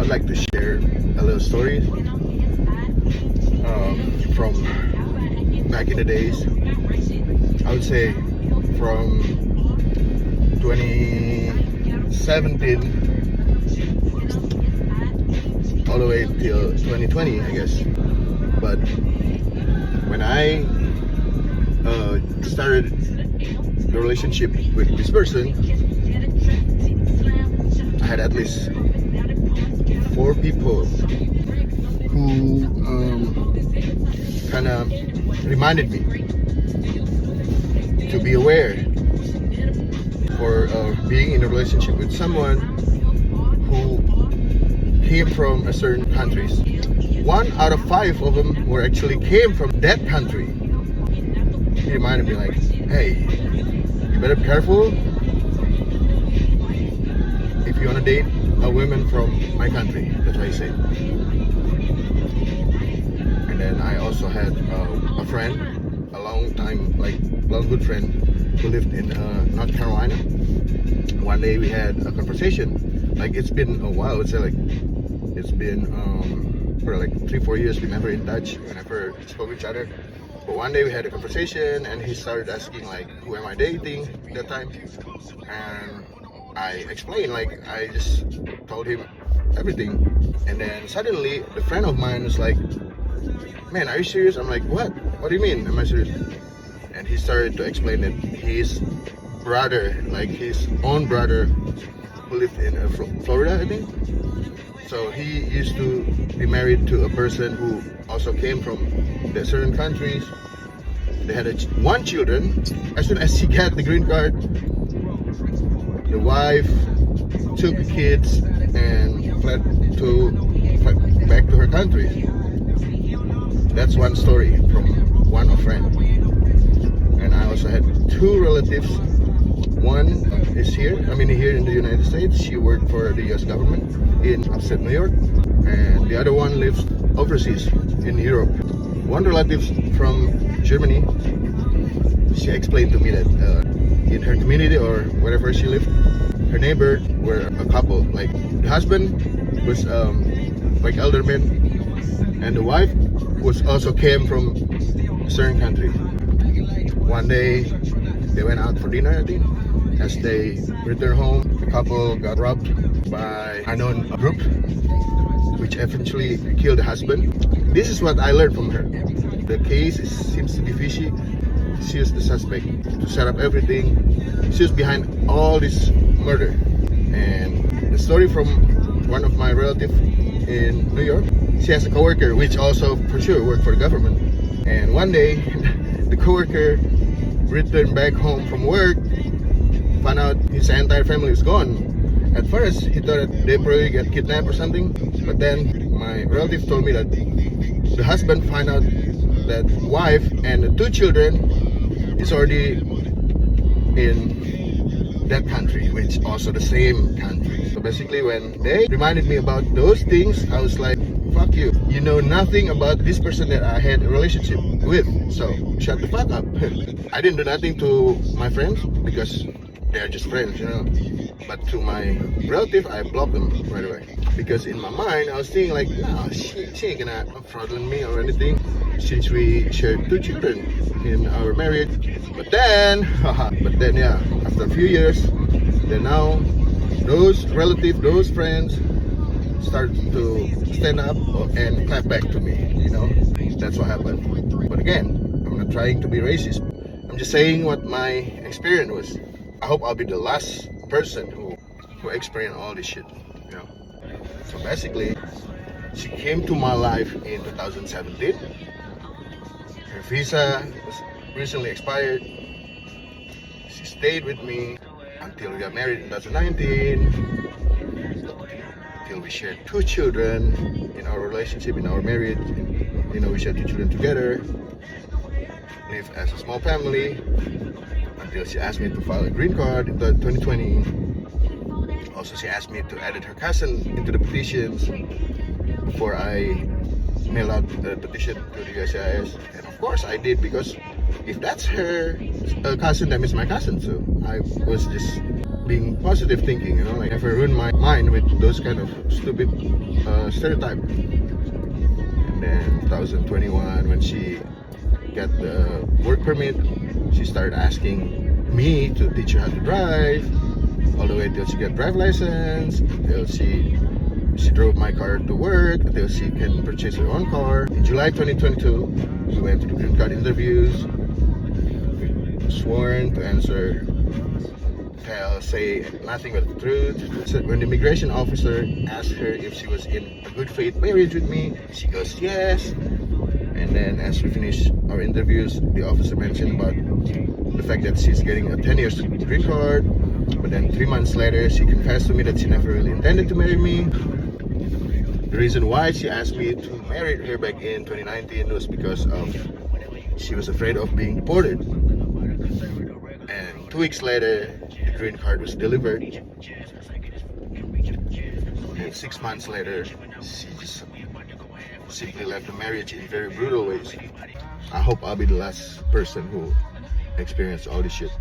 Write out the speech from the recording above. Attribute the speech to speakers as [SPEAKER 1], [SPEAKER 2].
[SPEAKER 1] I'd like to share a little story from back in the days. I would say from 2017 all the way till 2020, I guess. But when I started the relationship with this person, I had at least 4 people who kind of reminded me to be aware for being in a relationship with someone who came from a certain countries. 1 out of 5 of them were actually came from that country. He reminded me like, hey, you better be careful if you want to date a woman from my country. That's what he said. And then I also had a friend, a long good friend, who lived in North Carolina. One day we had a conversation. Like, it's been a while. It's been for like 3-4 years we never in touch. We never spoke to each other. But one day we had a conversation, and he started asking like, who am I dating at that time? And I explained, like, I just told him everything. And then suddenly the friend of mine was like, man, are you serious? I'm like, what do you mean, am I serious? And he started to explain that his brother, like his own brother, who lived in Florida, I think. So he used to be married to a person who also came from the certain countries. They had 1 children. As soon as he got the green card, the wife took the kids and fled back to her country. That's one story from one of friend. And I also had 2 relatives. One is here in the United States. She worked for the US government in upstate New York. And the other one lives overseas in Europe. One relative from Germany, she explained to me that in her community or wherever she lived, her neighbor were a couple. Like, the husband was like elder man, and the wife was also came from a certain country. One day they went out for dinner, I think. As they returned home, the couple got robbed by an unknown group, which eventually killed the husband. This is what I learned from her. The case seems to be fishy. She was the suspect to set up everything. She was behind all this murder. And the story from one of my relatives in New York, she has a coworker which also for sure worked for the government. And one day, the coworker returned back home from work, found out his entire family is gone. At first, he thought that they probably got kidnapped or something. But then my relative told me that the husband found out that wife and the 2 children is already in that country, which also the same country. So basically, when they reminded me about those things, I was like, fuck you. You know nothing about this person that I had a relationship with. So shut the fuck up. I didn't do nothing to my friends because they're just friends, you know. But to my relative, I blocked them right away. Because in my mind, I was thinking like, no, she ain't gonna fraudulent me or anything, since we shared 2 children in our marriage. But then yeah, after a few years, then now those relatives, those friends start to stand up and clap back to me, you know. That's what happened. But again, I'm not trying to be racist. I'm just saying what my experience was. I hope I'll be the last person who experienced all this shit, you know. So basically, she came to my life in 2017. Her visa was recently expired. She stayed with me until we got married in 2019. Till we shared 2 children in our relationship, in our marriage. You know, we shared 2 children together. Live as a small family. Until she asked me to file a green card in 2020. Also, she asked me to edit her cousin into the petitions before I mail out the petition to the USCIS. And of course I did, because if that's her cousin, that means my cousin. So I was just being positive thinking, you know, like never ruin my mind with those kind of stupid stereotype. And then 2021, when she got the work permit, she started asking me to teach her how to drive, all the way till she got drive license, till she drove my car to work, until she can purchase her own car. In July 2022, we went to the green card interviews, sworn to answer, say nothing but the truth. So when the immigration officer asked her if she was in a good faith marriage with me, she goes yes. And then as we finished our interviews, the officer mentioned about the fact that she's getting a 10 years green card. But then 3 months later, she confessed to me that she never really intended to marry me. The reason why she asked me to marry her back in 2019 was because she was afraid of being deported. And 2 weeks later, the green card was delivered. And 6 months later, she just simply left the marriage in very brutal ways. I hope I'll be the last person who experienced all this shit.